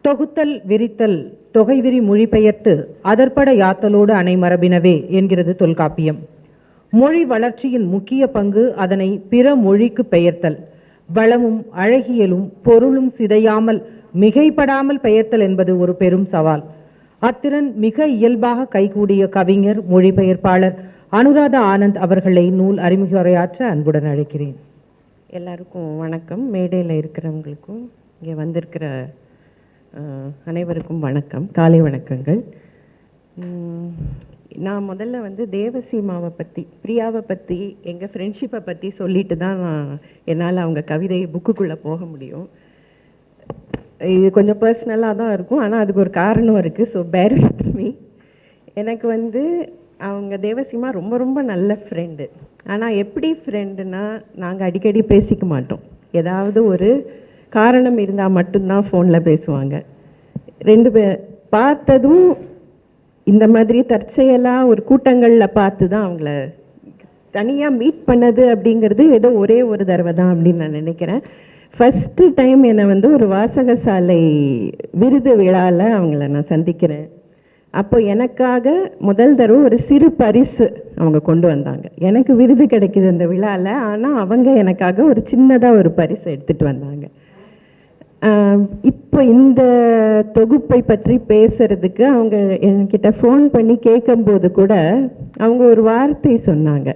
தொகுத்தல் விரித்தல் தொகைவிரி மொழிபெயர்த்து அதற்பட யாத்தலோடு அணை மரபினவே என்கிறது தொல்காப்பியம். மொழி வளர்ச்சியின் முக்கிய பங்கு அதனை பிற மொழிக்கு பெயர்த்தல். வளமும் அழகியலும் பொருளும் சிதையாமல் மிகைப்படாமல் பெயர்த்தல் என்பது ஒரு பெரும் சவால். அத்திறன் மிக இயல்பாக கைகூடிய கவிஞர் மொழிபெயர்ப்பாளர் அனுராதா ஆனந்த் அவர்களை நூல் அறிமுக உரையாற்ற அன்புடன் அழைக்கிறேன். எல்லாருக்கும் வணக்கம். மேடையில் இருக்கிறவங்களுக்கும் இங்கே வந்திருக்கிற அனைவருக்கும் வணக்கம், காலை வணக்கங்கள். நான் முதல்ல தேவசீமாவை பற்றி, பிரியாவை பற்றி, எங்கள் ஃப்ரெண்ட்ஷிப்பை பற்றி சொல்லிட்டு தான் என்னால் அவங்க கவிதை புக்குக்குள்ளே போக முடியும். இது கொஞ்சம் பர்சனலாக தான் இருக்கும், ஆனால் அதுக்கு ஒரு காரணம் இருக்குது. So bear with me. எனக்கு அவங்க தேவசீமா ரொம்ப ரொம்ப நல்ல ஃப்ரெண்டு. ஆனால் எப்படி ஃப்ரெண்டுனா, நாங்கள் அடிக்கடி பேசிக்க மாட்டோம். ஏதாவது ஒரு காரணம் இருந்தால் மட்டும்தான் ஃபோனில் பேசுவாங்க. ரெண்டு பேர் பார்த்ததும் இந்த மாதிரி தற்செயலாக ஒரு கூட்டங்களில் பார்த்து தான் அவங்கள தனியாக மீட் பண்ணது அப்படிங்கிறது ஏதோ ஒரே ஒரு தடவை தான் அப்படின்னு நான் நினைக்கிறேன். ஃபஸ்ட்டு டைம் என்னை ஒரு வாசகசாலை விருது விழாவில் அவங்கள நான் சந்திக்கிறேன். அப்போ எனக்காக முதல் தடவை ஒரு சிறு பரிசு அவங்க கொண்டு வந்தாங்க. எனக்கு விருது கிடைக்கிது அந்த விழாவில், ஆனால் அவங்க எனக்காக ஒரு சின்னதாக ஒரு பரிசு எடுத்துகிட்டு வந்தாங்க. இப்போ இந்த தொகுப்பை பற்றி பேசுகிறதுக்கு அவங்க என்கிட்ட ஃபோன் பண்ணி கேட்கும்போது கூட அவங்க ஒரு வார்த்தை சொன்னாங்க.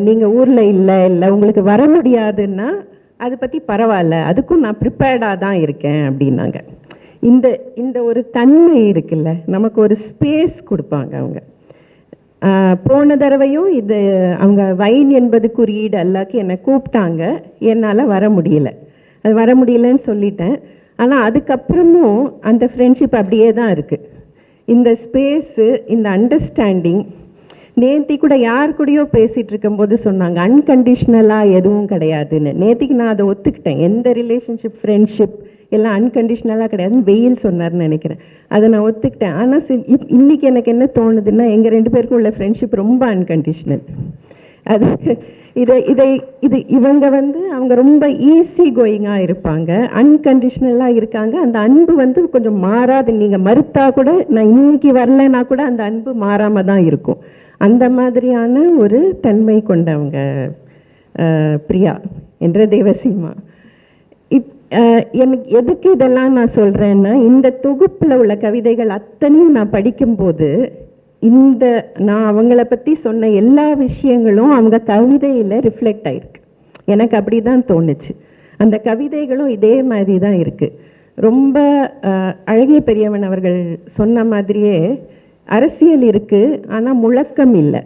நீங்கள் ஊரில் இல்லை உங்களுக்கு வர முடியாதுன்னா அதை பற்றி பரவாயில்ல, அதுக்கும் நான் ப்ரிப்பேர்டாக தான் இருக்கேன் அப்படின்னாங்க. இந்த ஒரு தன்மை இருக்குல்ல, நமக்கு ஒரு ஸ்பேஸ் கொடுப்பாங்க அவங்க. போன தடவையும் இது அவங்க வைன் என்பது குறியீடு அல்லாக்கு என்னை கூப்பிட்டாங்க. என்னால் வர முடியலன்னு சொல்லிட்டேன். ஆனால் அதுக்கப்புறமும் அந்த ஃப்ரெண்ட்ஷிப் அப்படியே தான் இருக்குது. இந்த ஸ்பேஸு, இந்த அண்டர்ஸ்டாண்டிங். நேத்தி கூட யார் கூடயோ பேசிகிட்டு இருக்கும்போது சொன்னாங்க, அன்கண்டிஷ்னலாக எதுவும் கிடையாதுன்னு. நேத்திக்கு நான் அதை ஒத்துக்கிட்டேன். எந்த ரிலேஷன்ஷிப், ஃப்ரெண்ட்ஷிப் எல்லாம் அன்கண்டிஷ்னலாக கிடையாதுன்னு வெயில் சொன்னார்னு நினைக்கிறேன். அதை நான் ஒத்துக்கிட்டேன். ஆனால் இன்றைக்கி எனக்கு என்ன தோணுதுன்னா, எங்கள் ரெண்டு பேருக்கும் உள்ள ஃப்ரெண்ட்ஷிப் ரொம்ப அன்கண்டிஷ்னல். அது இவங்க அவங்க ரொம்ப ஈஸி கோயிங்காக இருப்பாங்க, அன்கண்டிஷ்னலாக இருக்காங்க. அந்த அன்பு கொஞ்சம் மாறாது. நீங்கள் மறுத்தா கூட, நான் இன்னைக்கு வரலைன்னா கூட அந்த அன்பு மாறாமல் தான் இருக்கும். அந்த மாதிரியான ஒரு தன்மை கொண்டவங்க பிரியா என்ற தேவசீமா. எனக்கு எதுக்கு இதெல்லாம் நான் சொல்கிறேன்னா, இந்த தொகுப்பில் உள்ள கவிதைகள் அத்தனையும் நான் படிக்கும்போது நான் அவங்கள பற்றி சொன்ன எல்லா விஷயங்களும் அவங்க கவிதையில் ரிஃப்ளெக்ட் ஆகிருக்கு. எனக்கு அப்படி தான் தோணுச்சு. அந்த கவிதைகளும் இதே மாதிரி தான் இருக்குது. ரொம்ப அழகிய பெரியவன் அவர்கள் சொன்ன மாதிரியே அரசியல் இருக்குது, ஆனால் முழக்கம் இல்லை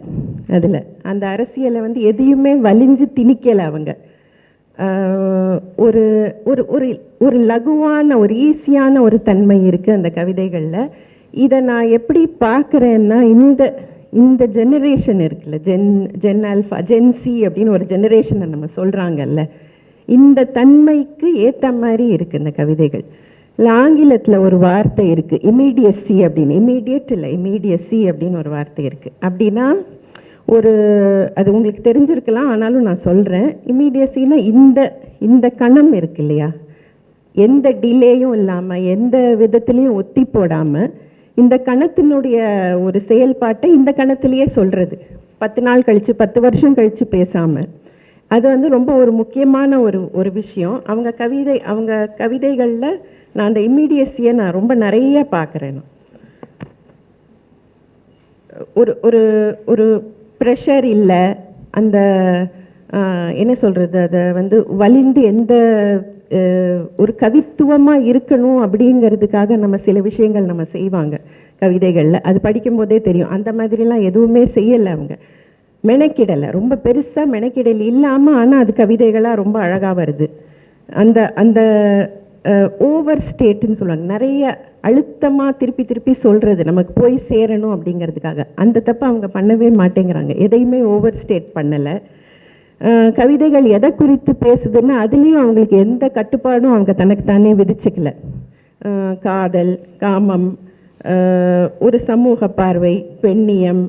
அதில். அந்த அரசியலை எதையுமே வலிஞ்சு திணிக்கலை அவங்க. ஒரு ஒரு ஒரு லகுவான, ஒரு ஈஸியான ஒரு தன்மை இருக்குது அந்த கவிதைகளில். இதை நான் எப்படி பார்க்குறேன்னா, இந்த ஜெனரேஷன் இருக்குல்ல, ஜென் ஆல்ஃபா, ஜென்சி அப்படின்னு ஒரு ஜெனரேஷனை நம்ம சொல்கிறாங்கல்ல, இந்த தன்மைக்கு ஏற்ற மாதிரி இருக்குது இந்த கவிதைகள். ஆங்கிலத்தில் ஒரு வார்த்தை இருக்குது, இமீடியசி அப்படின்னு. இமீடியட் இல்லை, இமீடியசி அப்படின்னு ஒரு வார்த்தை இருக்குது. அப்படின்னா அது உங்களுக்கு தெரிஞ்சிருக்கலாம், ஆனாலும் நான் சொல்கிறேன். இமீடியசின்னா இந்த கணம் இருக்கு இல்லையா, எந்த டிலேயும் இல்லாமல், எந்த விதத்துலேயும் ஒத்தி போடாமல், இந்த கணத்தினுடைய ஒரு செயல்பாட்டை இந்த கணத்திலேயே சொல்கிறது. 10 நாள் கழித்து, 10 வருஷம் கழித்து பேசாமல். அது ரொம்ப ஒரு முக்கியமான ஒரு விஷயம். அவங்க கவிதைகளில் நான் அந்த இம்மீடியஸியை நான் ரொம்ப நிறைய பார்க்குறேன். ஒரு ஒரு ப்ரெஷர் இல்லை, அந்த என்ன சொல்கிறது, அதை வலிந்து எந்த ஒரு கவித்துவமாக இருக்கணும் அப்படிங்கிறதுக்காக நம்ம சில விஷயங்கள் நம்ம செய்வாங்க கவிதைகளில். அது படிக்கும்போதே தெரியும். அந்த மாதிரிலாம் எதுவுமே செய்யலை அவங்க, மெனக்கிடலை, ரொம்ப பெருசாக மெனக்கிடல் இல்லாமல். ஆனால் அது கவிதைகளாக ரொம்ப அழகாக வருது. அந்த ஓவர் ஸ்டேட்டுன்னு சொல்லுவாங்க, நிறைய அழுத்தமாக திருப்பி சொல்கிறது நமக்கு போய் சேரணும் அப்படிங்கிறதுக்காக. அந்த தப்பை அவங்க பண்ணவே மாட்டேங்கிறாங்க. எதையுமே ஓவர் ஸ்டேட் பண்ணலை. கவிதைகள் எதை குறித்து பேசுதுன்னா, அதுலேயும் அவங்களுக்கு எந்த கட்டுப்பாடும் அவங்க தனக்கு தானே விதிச்சுக்கல. காதல், காமம், ஒரு சமூக பார்வை, பெண்ணியம்,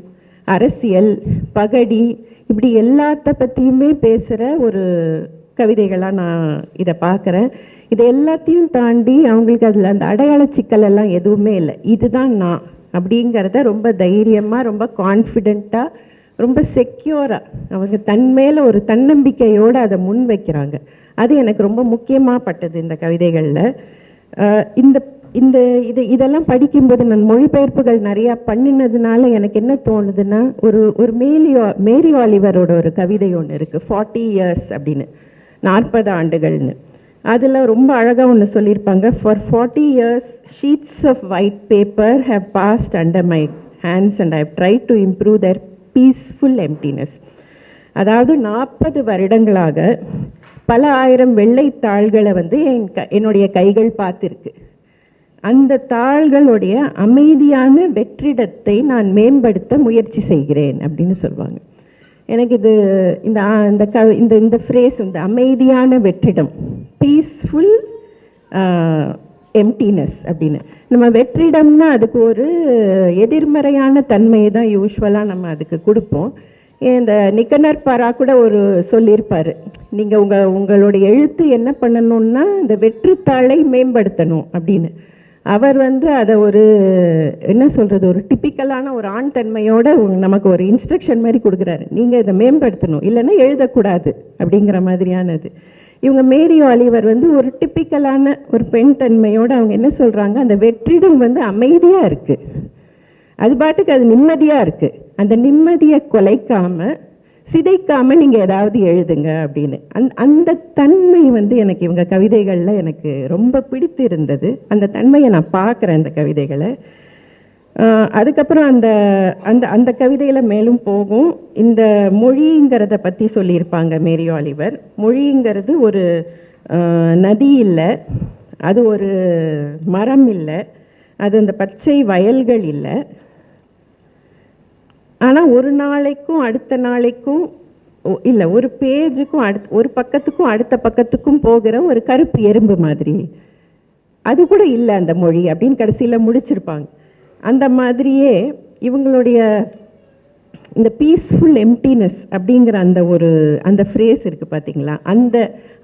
அரசியல், பகடி, இப்படி எல்லாத்த பற்றியுமே பேசுகிற கவிதைகளாக நான் இதை பார்க்குறேன். இதை எல்லாத்தையும் தாண்டி அவங்களுக்கு அதில் அந்த அடையாள சிக்கல் எல்லாம் எதுவுமே இல்லை. இதுதான் நான் அப்படிங்கிறத ரொம்ப தைரியமாக, ரொம்ப கான்ஃபிடெண்ட்டாக, ரொம்ப செக்யூராக அவங்க தன் மேலே ஒரு தன்னம்பிக்கையோடு அதை முன் வைக்கிறாங்க. அது எனக்கு ரொம்ப முக்கியமாக பட்டது இந்த கவிதைகளில். இந்த இந்த இதெல்லாம் படிக்கும்போது நான் மொழிபெயர்ப்புகள் நிறையா பண்ணினதுனால எனக்கு என்ன தோணுதுன்னா, ஒரு மேரி ஆலிவரோட ஒரு கவிதை ஒன்று இருக்குது, 40 years அப்படின்னு, 40 ஆண்டுகள்னு. அதில் ரொம்ப அழகாக ஒன்று சொல்லியிருப்பாங்க. For 40 years sheets of white paper have passed under my hands and I have tried to improve their peaceful emptiness. அதாவது 40 வருடங்களாக பல ஆயிரம் வெள்ளை தாள்களை வந்து என்னுடைய கைகள் பார்த்துருக்கு. அந்த தாள்களுடைய அமைதியான வெற்றிடத்தை நான் மேம்படுத்த முயற்சி செய்கிறேன் அப்படின்னு சொல்லுவாங்க. எனக்கு இது இந்த ஃப்ரேஸ், இந்த அமைதியான வெற்றிடம், பீஸ்ஃபுல் எம்டினஸ் அப்படின்னு. நம்ம வெற்றிடம்னா அதுக்கு ஒரு எதிர்மறையான தன்மையை தான் யூஸ்வலாக நம்ம அதுக்கு கொடுப்போம். இந்த நிக்கனர் பாரா கூட ஒரு சொல்லியிருப்பார், நீங்கள் உங்களுடைய எழுத்து என்ன பண்ணணும்னா இந்த வெற்றித்தாளை மேம்படுத்தணும் அப்படின்னு. அவர் வந்து அதை ஒரு என்ன சொல்கிறது, ஒரு டிப்பிக்கலான ஒரு ஆண் தன்மையோடு நமக்கு ஒரு இன்ஸ்ட்ரக்ஷன் மாதிரி கொடுக்குறாரு, நீங்கள் இதை மேம்படுத்தணும், இல்லைன்னா எழுதக்கூடாது அப்படிங்கிற மாதிரியானது. இவங்க மேரி ஆலிவர் வந்து ஒரு டிப்பிக்கலான ஒரு பெண் தன்மையோடு அவங்க என்ன சொல்கிறாங்க, அந்த வெற்றிடம் வந்து அமைதியாக இருக்குது, அது பாட்டுக்கு அது நிம்மதியாக இருக்குது, அந்த நிம்மதியை கொலைக்காமல் சிதைக்காமல் நீங்கள் ஏதாவது எழுதுங்க அப்படின்னு. அந்த தன்மை வந்து எனக்கு இவங்க கவிதைகளில் எனக்கு ரொம்ப பிடித்து இருந்தது. அந்த தன்மையை நான் பார்க்குறேன் இந்த கவிதைகளை. அதுக்கப்புறம் அந்த அந்த அந்த கவிதையில் மேலும் போகும். இந்த மொழிங்கிறத பற்றி சொல்லியிருப்பாங்க மேரி ஆலிவர். மொழிங்கிறது ஒரு நதி இல்லை, அது ஒரு மரம் இல்லை, அது அந்த பச்சை வயல்கள் இல்லை. ஆனால் ஒரு நாளைக்கும் அடுத்த நாளைக்கும் இல்லை, ஒரு பேஜுக்கும் ஒரு பக்கத்துக்கும் அடுத்த பக்கத்துக்கும் போகிற ஒரு கருப்பு எறும்பு மாதிரி, அது கூட இல்லை அந்த மொழி அப்படின்னு கடைசியில் முடிச்சிருப்பாங்க. அந்த மாதிரியே இவங்களுடைய இந்த பீஸ்ஃபுல் எம்டினஸ் அப்படிங்கிற அந்த ஃப்ரேஸ் இருக்குது பார்த்தீங்களா,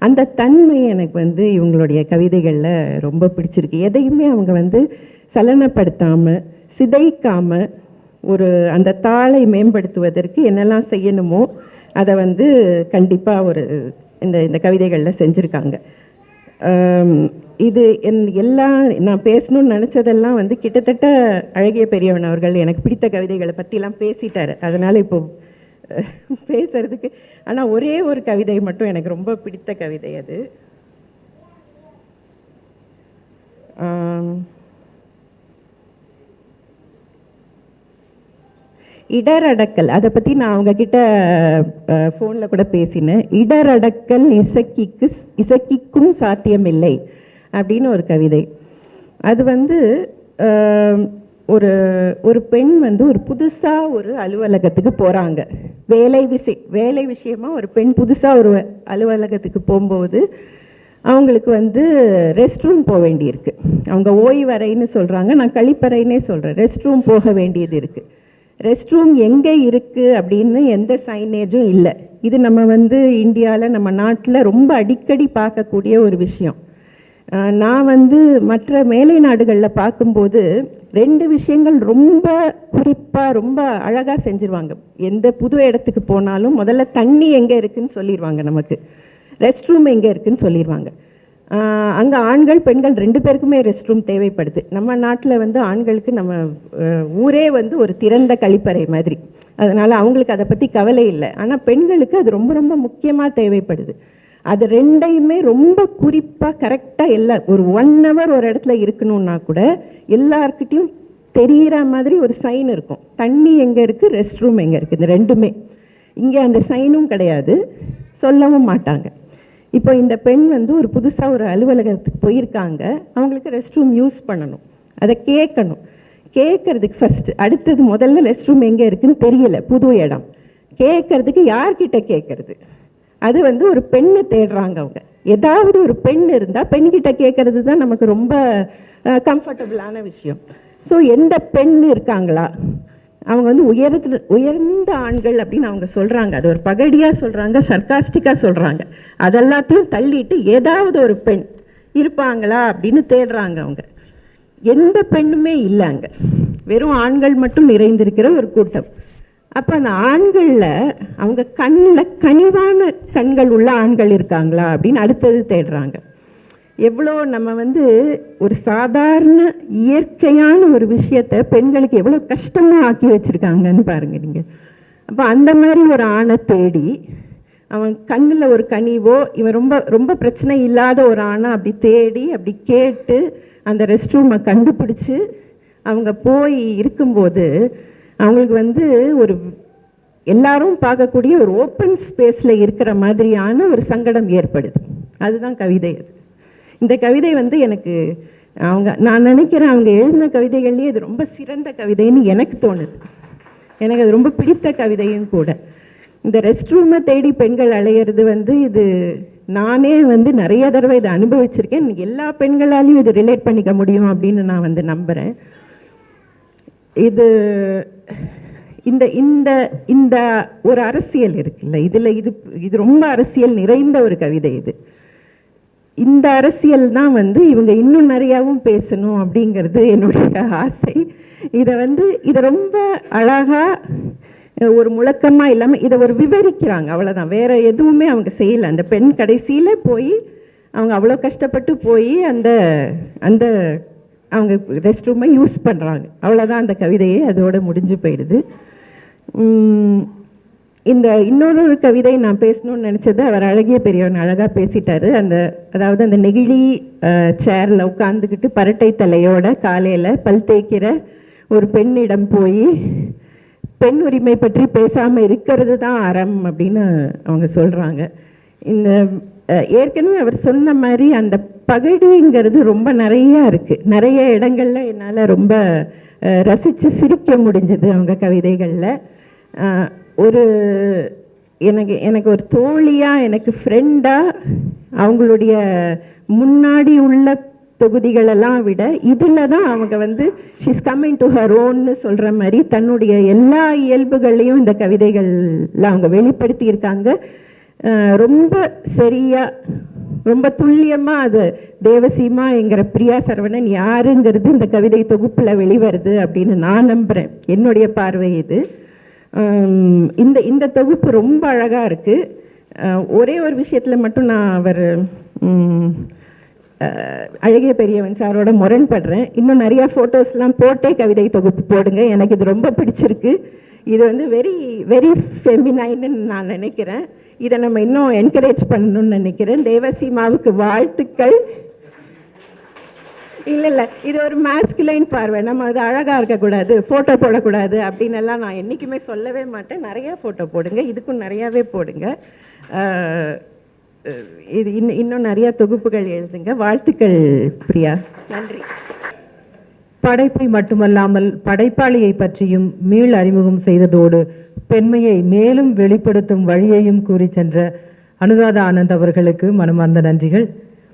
அந்த தன்மை எனக்கு வந்து இவங்களுடைய கவிதைகளில் ரொம்ப பிடிச்சிருக்கு. எதையுமே அவங்க வந்து சலனப்படுத்தாமல் சிதைக்காமல் அந்த தாளை மேம்படுத்துவதற்கு என்னெல்லாம் செய்யணுமோ அதை வந்து கண்டிப்பாக இந்த கவிதைகளில் செஞ்சுருக்காங்க. இது எல்லாம் நான் பேசணும்னு நினச்சதெல்லாம் வந்து கிட்டத்தட்ட அழகிய பெரியவன் அவர்கள் எனக்கு பிடித்த கவிதைகளை பற்றிலாம் பேசிட்டார். அதனால் இப்போ பேசுறதுக்கு, ஆனால் ஒரே ஒரு கவிதை மட்டும் எனக்கு ரொம்ப பிடித்த கவிதை. அது இடரடக்கல். அதை பற்றி நான் அவங்கக்கிட்ட ஃபோனில் கூட பேசினேன். இடரடக்கல் இசக்கிக்கும் சாத்தியமில்லை அப்படின்னு ஒரு கவிதை. அது வந்து ஒரு பெண் வந்து ஒரு புதுசாக ஒரு அலுவலகத்துக்கு போகிறாங்க. வேலை விஷயமா ஒரு பெண் புதுசாக ஒரு அலுவலகத்துக்கு போகும்போது அவங்களுக்கு வந்து ரெஸ்ட் ரூம் போக வேண்டியிருக்கு. அவங்க ஓய்வறைன்னு சொல்கிறாங்க, நான் கழிப்பறைன்னே சொல்கிறேன். ரெஸ்ட் ரூம் போக வேண்டியது இருக்குது. ரெஸ்ட் ரூம் எங்கே இருக்குது அப்படின்னு எந்த சைனேஜும் இல்லை. இது நம்ம வந்து இந்தியாவில், நம்ம நாட்டில் ரொம்ப அடிக்கடி பார்க்கக்கூடிய ஒரு விஷயம். நான் வந்து மற்ற மேலை நாடுகளில் பார்க்கும்போது 2 விஷயங்கள் ரொம்ப குறிப்பாக ரொம்ப அழகாக செஞ்சுருவாங்க. எந்த புது இடத்துக்கு போனாலும் முதல்ல தண்ணி எங்கே இருக்குதுன்னு சொல்லிடுவாங்க, நமக்கு ரெஸ்ட் ரூம் எங்கே இருக்குதுன்னு சொல்லிடுவாங்க. அங்கே ஆண்கள் பெண்கள் 2 பேருக்குமே ரெஸ்ட் ரூம் தேவைப்படுது. நம்ம நாட்டில் வந்து ஆண்களுக்கு நம்ம ஊரே வந்து ஒரு திறந்த கழிப்பறை மாதிரி, அதனால் அவங்களுக்கு அதை பற்றி கவலை இல்லை. ஆனால் பெண்களுக்கு அது ரொம்ப ரொம்ப முக்கியமாக தேவைப்படுது. அது 2யுமே ரொம்ப குறிப்பாக கரெக்டாக ஒரு 1 hour ஒரு இடத்துல இருக்கணும்னா கூட எல்லார்கிட்டையும் தெரிகிற மாதிரி ஒரு சைன் இருக்கும். தண்ணி எங்கே இருக்குது, ரெஸ்ட் ரூம் எங்கே இருக்குது, இந்த 2மே. இங்கே அந்த சைனும் கிடையாது, சொல்லவும் மாட்டாங்க. இப்போ இந்த பெண் வந்து ஒரு புதுசாக ஒரு அலுவலகத்துக்கு போயிருக்காங்க. அவங்களுக்கு ரெஸ்ட் ரூம் யூஸ் பண்ணணும், அதை கேட்கறதுக்கு ஃபஸ்ட்டு அடுத்தது முதல்ல ரெஸ்ட் ரூம் எங்கே இருக்குதுன்னு தெரியல, புது இடம். கேட்கறதுக்கு யார்கிட்ட கேட்கறது? அது வந்து ஒரு பெண்ணை தேடுறாங்க அவங்க. ஏதாவது ஒரு பெண் இருந்தால் பெண்கிட்ட கேட்கறது தான் நமக்கு ரொம்ப கம்ஃபர்டபுளான விஷயம். ஸோ எந்த பெண் இருக்காங்களா, அவங்க வந்து உயர்ந்த ஆண்கள் அப்படின்னு அவங்க சொல்கிறாங்க. அது ஒரு பகடியாக சொல்கிறாங்க, சர்க்காஸ்டிக்காக சொல்கிறாங்க. அதெல்லாத்தையும் தள்ளிட்டு ஏதாவது ஒரு பெண் இருப்பாங்களா அப்படின்னு தேடுறாங்க. அவங்க எந்த பெண்ணுமே இல்லை அங்கே, வெறும் ஆண்கள் மட்டும் நிறைந்திருக்கிற ஒரு கூட்டம். அப்போ அந்த ஆண்களில் அவங்க கண்ணில் கனிவான கண்கள் உள்ள ஆண்கள் இருக்காங்களா அப்படின்னு அடுத்தது தேடுறாங்க. எவ்வளோ நம்ம வந்து ஒரு சாதாரண இயற்கையான ஒரு விஷயத்தை பெண்களுக்கு எவ்வளோ கஷ்டமாக ஆக்கி வச்சுருக்காங்கன்னு பாருங்கள் நீங்கள். அப்போ அந்த மாதிரி ஒரு ஆணை தேடி அவன் கண்ணில் ஒரு கனிவோ, இவன் ரொம்ப ரொம்ப பிரச்சனை இல்லாத ஒரு ஆணை அப்படி தேடி அப்படி கேட்டு அந்த ரெஸ்ட் ரூமை கண்டுபிடிச்சி அவங்க போய் இருக்கும்போது அவங்களுக்கு வந்து ஒரு எல்லாரும் பார்க்கக்கூடிய ஒரு ஓப்பன் ஸ்பேஸில் இருக்கிற மாதிரியான ஒரு சங்கடம் ஏற்படுது. அதுதான் கவிதை. அது இந்த கவிதை வந்து எனக்கு நான் நினைக்கிறேன் அவங்க எழுதின கவிதைகள்லேயே இது ரொம்ப சிறந்த கவிதைன்னு எனக்கு தோணுது. எனக்கு அது ரொம்ப பிடித்த கவிதையும் கூட. இந்த ரெஸ்ட் ரூமை தேடி பெண்கள் அலையிறது வந்து இது நானே வந்து நிறைய தடவை இதை அனுபவிச்சிருக்கேன். எல்லா பெண்களாலையும் இது ரிலேட் பண்ணிக்க முடியும் அப்படின்னு நான் வந்து நம்புகிறேன். இது இந்த இந்த இந்த ஒரு அரசியல் இருக்குல்ல, இதில் இது ரொம்ப அரசியல் நிறைந்த ஒரு கவிதை. இந்த அரசியல் தான் வந்து இவங்க இன்னும் நிறையாவும் பேசணும் அப்படிங்கிறது என்னுடைய ஆசை. இதை ரொம்ப அழகாக ஒரு முழக்கமாக இல்லாமல் இதை ஒரு விவரிக்கிறாங்க, அவ்வளோதான். வேறு எதுவுமே அவங்க செய்யலை. அந்த பெண் கடைசியில் போய் அவங்க அவ்வளோ கஷ்டப்பட்டு போய் அந்த அந்த அவங்க ரெஸ்ட் ரூமை யூஸ் பண்ணுறாங்க, அவ்வளோதான். அந்த கவிதையே அதோடு முடிஞ்சு போயிடுது. இந்த இன்னொரு கவிதை நான் பேசணும்னு நினச்சது அவர் அழகிய பெரியவன் அழகாக பேசிட்டார். அதாவது அந்த நெகிழி சேரில் உட்காந்துக்கிட்டு பரட்டை தலையோட காலையில் பல் தேய்க்கிற ஒரு பெண்ணிடம் போய் பெண் உரிமை பற்றி பேசாமல் இருக்கிறது தான் அறம் அப்படின்னு அவங்க சொல்கிறாங்க. இந்த ஏற்கனவே அவர் சொன்ன மாதிரி அந்த பகடிங்கிறது ரொம்ப நிறையா இருக்குது. நிறைய இடங்களில் என்னால் ரொம்ப ரசித்து சிரிக்க முடிஞ்சது அவங்க கவிதைகளில். ஒரு எனக்கு ஒரு தோழியாக, எனக்கு ஃப்ரெண்டாக, அவங்களுடைய முன்னாடி உள்ள தொகுதிகளெல்லாம் விட இதில் தான் அவங்க வந்து ஷீஸ் கம்மிங் டு ஹர் ஓன்னு சொல்கிற மாதிரி தன்னுடைய எல்லா இயல்புகளையும் இந்த கவிதைகளில் அவங்க வெளிப்படுத்தியிருக்காங்க. ரொம்ப சரியாக, ரொம்ப துல்லியமாக அது தேவசீமாங்கிற பிரியா சரவணன் யாருங்கிறது இந்த கவிதை தொகுப்பில் வெளிவருது அப்படின்னு நான் நம்புகிறேன். என்னுடைய பார்வை இது. இந்த தொகுப்பு ரொம்ப அழகாக இருக்குது. ஒரே ஒரு விஷயத்தில் மட்டும் நான் அவர் அழகிய பெரியவன் சாரோட முரண்படுறேன். இன்னும் நிறையா ஃபோட்டோஸ்லாம் போட்டே கவிதை தொகுப்பு போடுங்க, எனக்கு இது ரொம்ப பிடிச்சிருக்கு. இது வந்து வெரி வெரி ஃபெமினைன்னு நான் நினைக்கிறேன். இதை நம்ம இன்னும் என்கரேஜ் பண்ணணும்னு நினைக்கிறேன். தேவசீமாவுக்கு வாழ்த்துக்கள். இல்லை இது ஒரு மேஸ்குலைன் பார்வை. நம்ம அது அழகாக இருக்கக்கூடாது, ஃபோட்டோ போடக்கூடாது அப்படின்னு எல்லாம் நான் என்றைக்குமே சொல்லவே மாட்டேன். நிறையா ஃபோட்டோ போடுங்க, இதுக்கும் நிறையாவே போடுங்க. இது இன்னும் நிறையா தொகுப்புகள் எழுதுங்க. வாழ்த்துக்கள் பிரியா. நன்றி. படைப்பை மட்டுமல்லாமல் படைப்பாளியை பற்றியும் மீள் அறிமுகம் செய்ததோடு பெண்மையை மேலும் வெளிப்படுத்தும் வழியையும் கூறி சென்ற அனுராதா ஆனந்த் அவர்களுக்கு மனமார்ந்த நன்றிகள்.